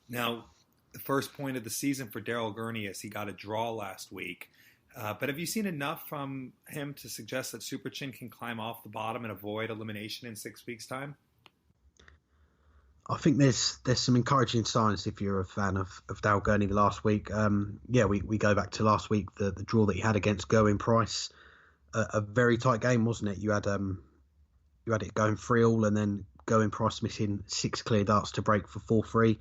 Now, the first point of the season for Daryl Gurney is he got a draw last week. But have you seen enough from him to suggest that Super Chin can climb off the bottom and avoid elimination in 6 weeks' time? I think there's some encouraging signs if you're a fan of Daryl Gurney the last week. We go back to last week, the draw that he had against Gerwyn Price, a very tight game, wasn't it? You had it going 3-3, and then Gerwyn Price missing 6 clear darts to break for 4-3.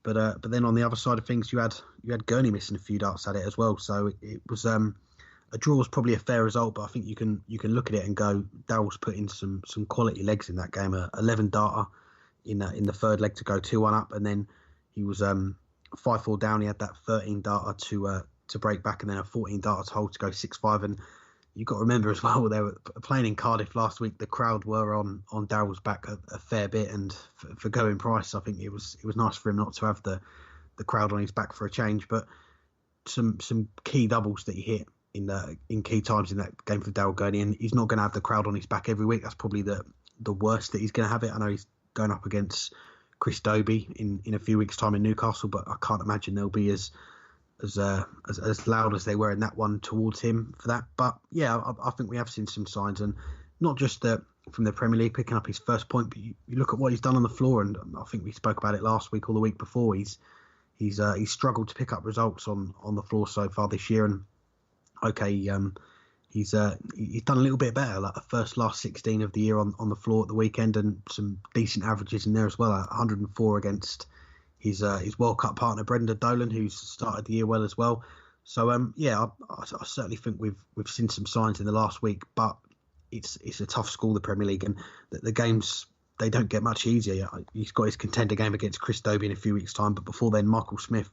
But then on the other side of things, you had Gurney missing a few darts at it as well. So it was a draw was probably a fair result. But I think you can look at it and go, Daryl's put in some quality legs in that game. 11 darter in the third leg to go 2-1 up, and then he was 5-4 down. He had that 13 darter to break back, and then a 14 darter to hold to go 6-5. And you've got to remember as well, they were playing in Cardiff last week. The crowd were on Daryl's back a fair bit, and for Gerwyn Price, I think it was nice for him not to have the crowd on his back for a change. But some key doubles that he hit in key times in that game for Daryl Gurney, and he's not going to have the crowd on his back every week. That's probably the worst that he's going to have it. I know he's going up against Chris Dobey in a few weeks' time in Newcastle, but I can't imagine they'll be as loud as they were in that one towards him for that. But yeah, I think we have seen some signs, and not just from the Premier League picking up his first point, but you look at what he's done on the floor, and I think we spoke about it last week or the week before. He's struggled to pick up results on the floor so far this year, and he's done a little bit better, like the last 16 of the year on the floor at the weekend, and some decent averages in there as well. 104 against his World Cup partner Brendan Dolan, who's started the year well as well. So I certainly think we've seen some signs in the last week, but it's a tough school, the Premier League, and the games, they don't get much easier. He's got his contender game against Chris Dobey in a few weeks' time, but before then, Michael Smith,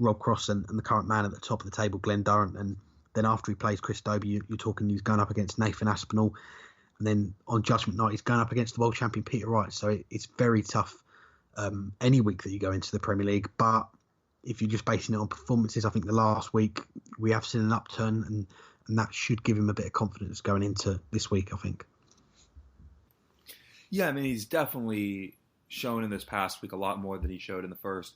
Rob Cross, and the current man at the top of the table, Glenn Durrant, and then after he plays Chris Dobey, you're talking he's going up against Nathan Aspinall, and then on Judgment Night he's going up against the world champion Peter Wright. So it's very tough any week that you go into the Premier League. But if you're just basing it on performances, I think the last week we have seen an upturn, and that should give him a bit of confidence going into this week, I think. Yeah, I mean, he's definitely shown in this past week a lot more than he showed in the first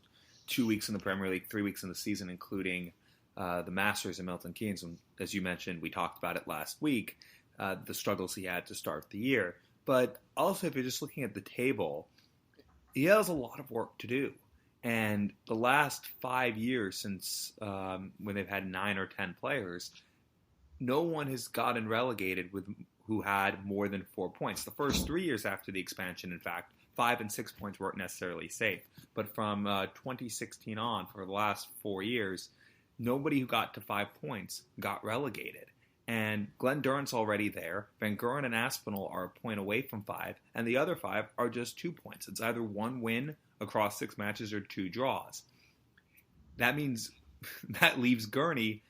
2 weeks in the Premier League, 3 weeks in the season, including the Masters in Milton Keynes. And as you mentioned, we talked about it last week, the struggles he had to start the year. But also, if you're just looking at the table, he has a lot of work to do. And the last 5 years since when they've had 9 or 10 players, no one has gotten relegated who had more than 4 points. The first 3 years after the expansion, in fact, 5 and 6 points weren't necessarily safe. But from 2016 on, for the last 4 years, nobody who got to 5 points got relegated. And Glenn Durrant's already there. Van Geuren and Aspinall are a point away from 5, and the other 5 are just 2 points. It's either 1 win across 6 matches or 2 draws. That means that leaves Gurney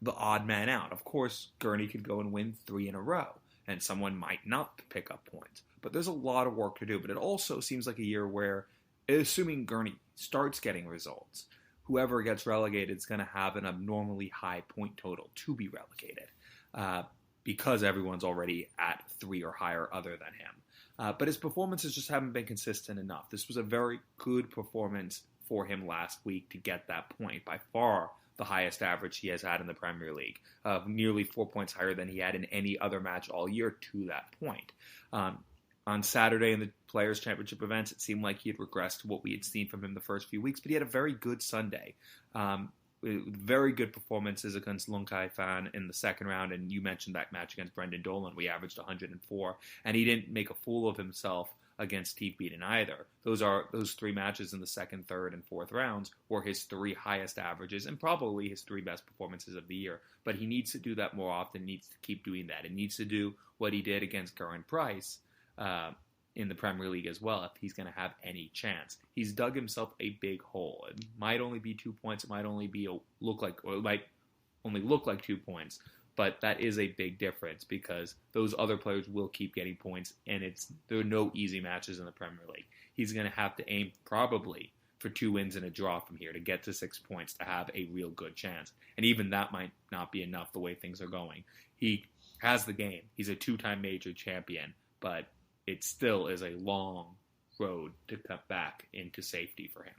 the odd man out. Of course, Gurney could go and win 3 in a row, and someone might not pick up points. But there's a lot of work to do. But it also seems like a year where, assuming Gurney starts getting results, whoever gets relegated is going to have an abnormally high point total to be relegated because everyone's already at 3 or higher other than him. But his performances just haven't been consistent enough. This was a very good performance for him last week to get that point. By far the highest average he has had in the Premier League, nearly 4 points higher than he had in any other match all year to that point. On Saturday in the Players' Championship events, it seemed like he had regressed to what we had seen from him the first few weeks, but he had a very good Sunday. Very good performances against Lung Kai Fan in the second round, and you mentioned that match against Brendan Dolan. We averaged 104, and he didn't make a fool of himself against Steve Beaton either. Those 3 matches in the second, third, and fourth rounds were his 3 highest averages and probably his 3 best performances of the year. But he needs to do that more often, needs to keep doing that. He needs to do what he did against Gerwyn Price in the Premier League as well if he's going to have any chance. He's dug himself a big hole. It might only be 2 points. It might only look like 2 points. But that is a big difference because those other players will keep getting points, and there are no easy matches in the Premier League. He's going to have to aim probably for 2 wins and a draw from here to get to 6 points to have a real good chance. And even that might not be enough the way things are going. He has the game. He's a 2-time major champion, but it still is a long road to cut back into safety for him.